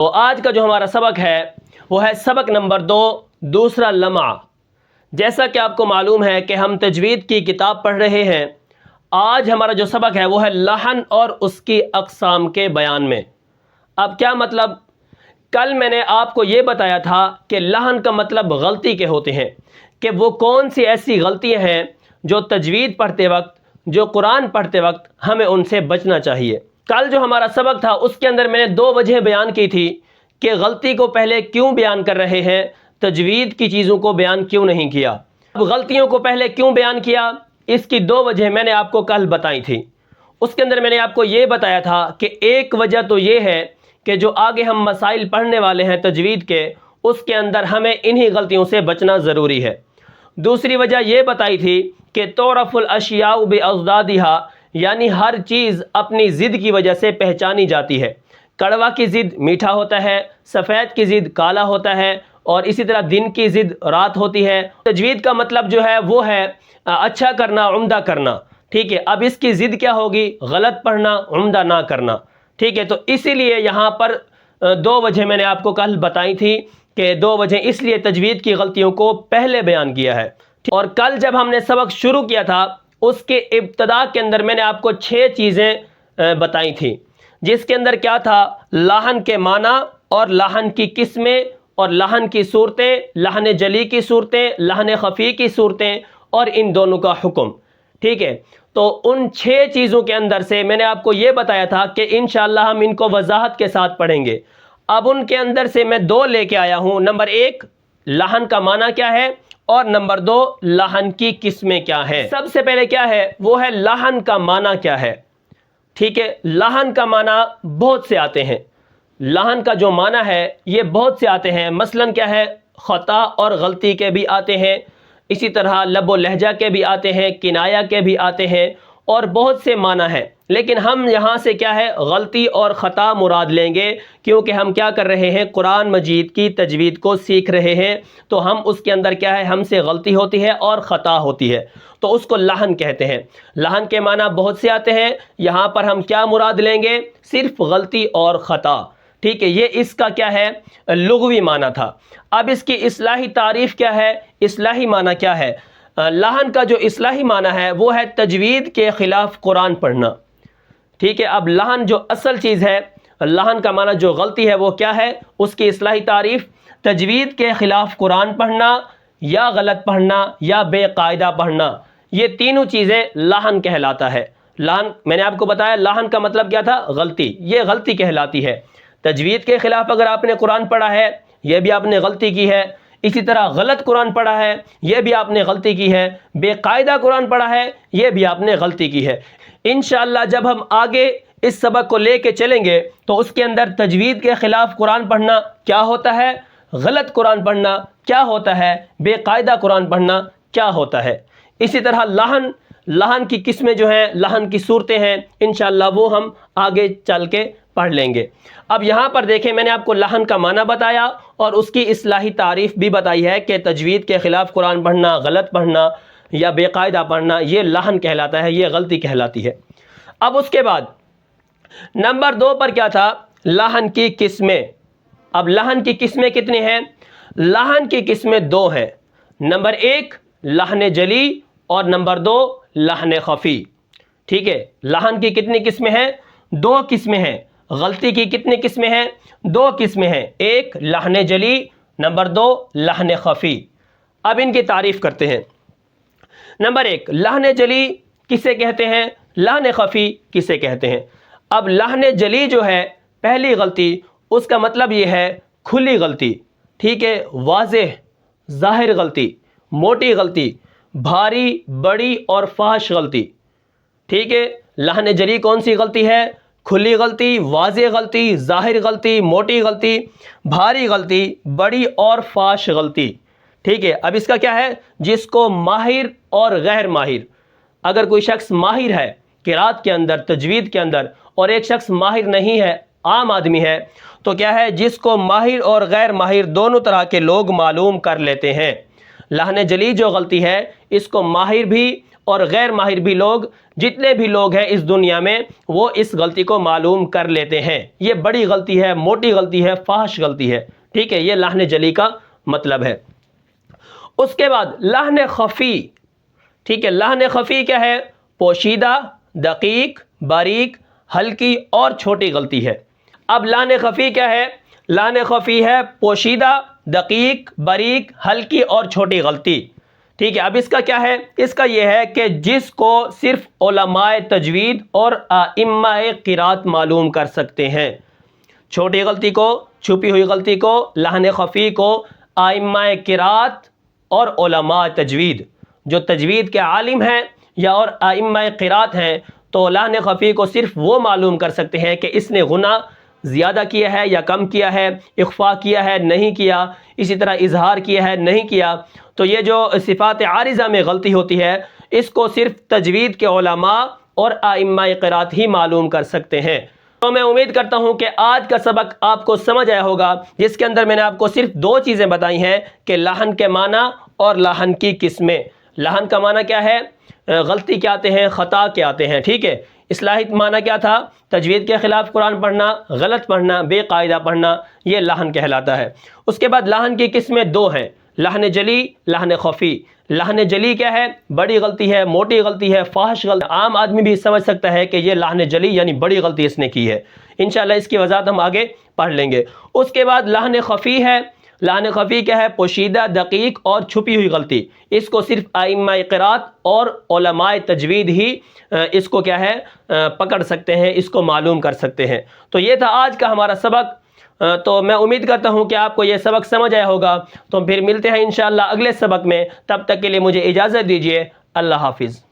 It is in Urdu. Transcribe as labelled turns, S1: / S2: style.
S1: تو آج کا جو ہمارا سبق ہے وہ ہے سبق نمبر 2، دوسرا لمعہ۔ جیسا کہ آپ کو معلوم ہے کہ ہم تجوید کی کتاب پڑھ رہے ہیں۔ آج ہمارا جو سبق ہے وہ ہے لحن اور اس کی اقسام کے بیان میں۔ اب کیا مطلب؟ کل میں نے آپ کو یہ بتایا تھا کہ لحن کا مطلب غلطی کے ہوتے ہیں، کہ وہ کون سی ایسی غلطیاں ہیں جو تجوید پڑھتے وقت، جو قرآن پڑھتے وقت ہمیں ان سے بچنا چاہیے۔ کل جو ہمارا سبق تھا اس کے اندر میں نے 2 وجہ بیان کی تھی کہ غلطی کو پہلے کیوں بیان کر رہے ہیں، تجوید کی چیزوں کو بیان کیوں نہیں کیا۔ اب غلطیوں کو پہلے کیوں بیان کیا، اس کی 2 وجہ میں نے آپ کو کل بتائی تھی۔ اس کے اندر میں نے آپ کو یہ بتایا تھا کہ ایک وجہ تو یہ ہے کہ جو آگے ہم مسائل پڑھنے والے ہیں تجوید کے، اس کے اندر ہمیں انہی غلطیوں سے بچنا ضروری ہے۔ دوسری وجہ یہ بتائی تھی کہ تعرف الاشیاء باضدادها، یعنی ہر چیز اپنی ضد کی وجہ سے پہچانی جاتی ہے۔ کڑوا کی ضد میٹھا ہوتا ہے، سفید کی ضد کالا ہوتا ہے، اور اسی طرح دن کی ضد رات ہوتی ہے۔ تجوید کا مطلب جو ہے وہ ہے اچھا کرنا، عمدہ کرنا، ٹھیک ہے۔ اب اس کی ضد کیا ہوگی؟ غلط پڑھنا، عمدہ نہ کرنا، ٹھیک ہے۔ تو اسی لیے یہاں پر 2 وجہ میں نے آپ کو کل بتائی تھی کہ 2 وجہ اس لیے تجوید کی غلطیوں کو پہلے بیان کیا ہے۔ اور کل جب ہم نے سبق شروع کیا تھا اس کے ابتدا کے اندر میں نے آپ کو 6 چیزیں بتائی تھیں، جس کے اندر کیا تھا؟ لحن کے معنی اور لحن کی قسمیں اور لحن کی صورتیں، لحن جلی کی صورتیں، لحن خفی کی صورتیں، اور ان دونوں کا حکم، ٹھیک ہے۔ تو ان 6 چیزوں کے اندر سے میں نے آپ کو یہ بتایا تھا کہ انشاءاللہ ہم ان کو وضاحت کے ساتھ پڑھیں گے۔ اب ان کے اندر سے میں 2 لے کے آیا ہوں۔ نمبر 1 لحن کا معنی کیا ہے، اور نمبر 2 لحن کی قسمیں کیا ہیں۔ سب سے پہلے کیا ہے؟ وہ ہے لحن کا معنی کیا ہے، ٹھیک ہے۔ لحن کا معنی بہت سے آتے ہیں، لحن کا جو معنی ہے یہ بہت سے آتے ہیں۔ مثلاً کیا ہے؟ خطا اور غلطی کے بھی آتے ہیں، اسی طرح لب و لہجہ کے بھی آتے ہیں، کنایہ کے بھی آتے ہیں، اور بہت سے معنی ہیں۔ لیکن ہم یہاں سے کیا ہے؟ غلطی اور خطا مراد لیں گے، کیونکہ ہم کیا کر رہے ہیں؟ قرآن مجید کی تجوید کو سیکھ رہے ہیں، تو ہم اس کے اندر کیا ہے؟ ہم سے غلطی ہوتی ہے اور خطا ہوتی ہے، تو اس کو لحن کہتے ہیں۔ لحن کے معنی بہت سے آتے ہیں، یہاں پر ہم کیا مراد لیں گے؟ صرف غلطی اور خطا، ٹھیک ہے۔ یہ اس کا کیا ہے؟ لغوی معنی تھا۔ اب اس کی اصطلاحی تعریف کیا ہے؟ اصطلاحی معنی کیا ہے؟ لحن کا جو اصطلاحی معنی ہے وہ ہے تجوید کے خلاف قرآن پڑھنا، ٹھیک ہے۔ اب لحن جو اصل چیز ہے، لحن کا معنی جو غلطی ہے وہ کیا ہے؟ اس کی اصطلاحی تعریف تجوید کے خلاف قرآن پڑھنا، یا غلط پڑھنا، یا بے قاعدہ پڑھنا، یہ تینوں چیزیں لحن کہلاتا ہے۔ لحن میں نے آپ کو بتایا لحن کا مطلب کیا تھا؟ غلطی، یہ غلطی کہلاتی ہے۔ تجوید کے خلاف اگر آپ نے قرآن پڑھا ہے یہ بھی آپ نے غلطی کی ہے، اسی طرح غلط قرآن پڑھا ہے یہ بھی آپ نے غلطی کی ہے، بے قاعدہ قرآن پڑھا ہے یہ بھی آپ نے غلطی کی ہے۔ انشاءاللہ جب ہم آگے اس سبق کو لے کے چلیں گے تو اس کے اندر تجوید کے خلاف قرآن پڑھنا کیا ہوتا ہے، غلط قرآن پڑھنا کیا ہوتا ہے، بے قاعدہ قرآن پڑھنا کیا ہوتا ہے۔ اسی طرح لحن کی قسمیں جو ہیں، لحن کی صورتیں ہیں، انشاءاللہ وہ ہم آگے چل کے پڑھ لیں گے۔ اب یہاں پر دیکھیں میں نے آپ کو لحن کا معنی بتایا اور اس کی اصطلاحی تعریف بھی بتائی ہے کہ تجوید کے خلاف قرآن پڑھنا، غلط پڑھنا یا بے قاعدہ پڑھنا یہ لحن کہلاتا ہے، یہ غلطی کہلاتی ہے۔ اب اس کے بعد نمبر 2 پر کیا تھا؟ لحن کی قسمیں۔ اب لحن کی قسمیں کتنی ہیں؟ لحن کی قسمیں 2 ہیں۔ نمبر 1 لحن جلی اور نمبر 2 لحن خفی، ٹھیک ہے۔ لحن کی کتنی قسمیں ہیں؟ 2 قسمیں ہیں۔ غلطی کی کتنی قسمیں ہیں؟ 2 قسمیں ہیں، 1 لحن جلی، نمبر 2 لحن خفی۔ اب ان کی تعریف کرتے ہیں۔ نمبر 1 لحن جلی کسے کہتے ہیں، لحن خفی کسے کہتے ہیں؟ اب لحن جلی جو ہے، پہلی غلطی، اس کا مطلب یہ ہے کھلی غلطی، ٹھیک ہے، واضح ظاہر غلطی، موٹی غلطی، بھاری بڑی اور فحش غلطی، ٹھیک ہے۔ لحن جلی کون سی غلطی ہے؟ کھلی غلطی، واضح غلطی، ظاہر غلطی، موٹی غلطی، بھاری غلطی، بڑی اور فحش غلطی، ٹھیک ہے۔ اب اس کا کیا ہے؟ جس کو ماہر اور غیر ماہر، اگر کوئی شخص ماہر ہے قرات کے اندر، تجوید کے اندر، اور ایک شخص ماہر نہیں ہے، عام آدمی ہے، تو کیا ہے؟ جس کو ماہر اور غیر ماہر دونوں طرح کے لوگ معلوم کر لیتے ہیں۔ لحن جلی جو غلطی ہے اس کو ماہر بھی اور غیر ماہر بھی لوگ جتنے بھی لوگ ہیں اس دنیا میں وہ اس غلطی کو معلوم کر لیتے ہیں۔ یہ بڑی غلطی ہے، موٹی غلطی ہے، فاحش غلطی ہے، ٹھیک ہے، یہ لحن جلی کا مطلب ہے۔ اس کے بعد لحن خفی، ٹھیک ہے، لحن خفی کیا ہے؟ پوشیدہ، دقیق، باریک، ہلکی اور چھوٹی غلطی ہے۔ اب لحن خفی کیا ہے؟ لحن خفی ہے پوشیدہ، دقیق، باریک، ہلکی اور چھوٹی غلطی، ٹھیک ہے۔ اب اس کا کیا ہے؟ اس کا یہ ہے کہ جس کو صرف علماء تجوید اور ائمہ قرات معلوم کر سکتے ہیں۔ چھوٹی غلطی کو، چھپی ہوئی غلطی کو، لحن خفی کو ائمہ قرات اور علماء تجوید، جو تجوید کے عالم ہیں یا اور ائمہ قرات ہیں، تو لحن خفی کو صرف وہ معلوم کر سکتے ہیں کہ اس نے غنہ زیادہ کیا ہے یا کم کیا ہے، اخفا کیا ہے نہیں کیا، اسی طرح اظہار کیا ہے نہیں کیا۔ تو یہ جو صفات عارضہ میں غلطی ہوتی ہے، اس کو صرف تجوید کے علماء اور ائمہ قرات ہی معلوم کر سکتے ہیں۔ تو میں امید کرتا ہوں کہ آج کا سبق آپ کو سمجھ آیا ہوگا، جس کے اندر میں نے آپ کو صرف دو چیزیں بتائی ہیں کہ لحن کے معنی اور لحن کی قسمیں۔ لحن کا معنی کیا ہے؟ غلطی کیا آتے ہیں، خطا کیا آتے ہیں، ٹھیک ہے۔ اصلاحی معنی کیا تھا؟ تجوید کے خلاف قرآن پڑھنا، غلط پڑھنا، بے قاعدہ پڑھنا، یہ لحن کہلاتا ہے۔ اس کے بعد لحن کی قسمیں دو ہیں، لحن جلی، لحن خفی۔ لحن جلی کیا ہے؟ بڑی غلطی ہے، موٹی غلطی ہے، فاحش غلطی، عام آدمی بھی سمجھ سکتا ہے کہ یہ لحن جلی یعنی بڑی غلطی اس نے کی ہے۔ انشاءاللہ اس کی وضاحت ہم آگے پڑھ لیں گے۔ اس کے بعد لحن خفی ہے۔ لحن خفی کیا ہے؟ پوشیدہ، دقیق اور چھپی ہوئی غلطی۔ اس کو صرف ائمہ قرات اور علماء تجوید ہی اس کو کیا ہے پکڑ سکتے ہیں، اس کو معلوم کر سکتے ہیں۔ تو یہ تھا آج کا ہمارا سبق۔ تو میں امید کرتا ہوں کہ آپ کو یہ سبق سمجھ آیا ہوگا۔ تو پھر ملتے ہیں انشاءاللہ اگلے سبق میں، تب تک کے لیے مجھے اجازت دیجیے، اللہ حافظ۔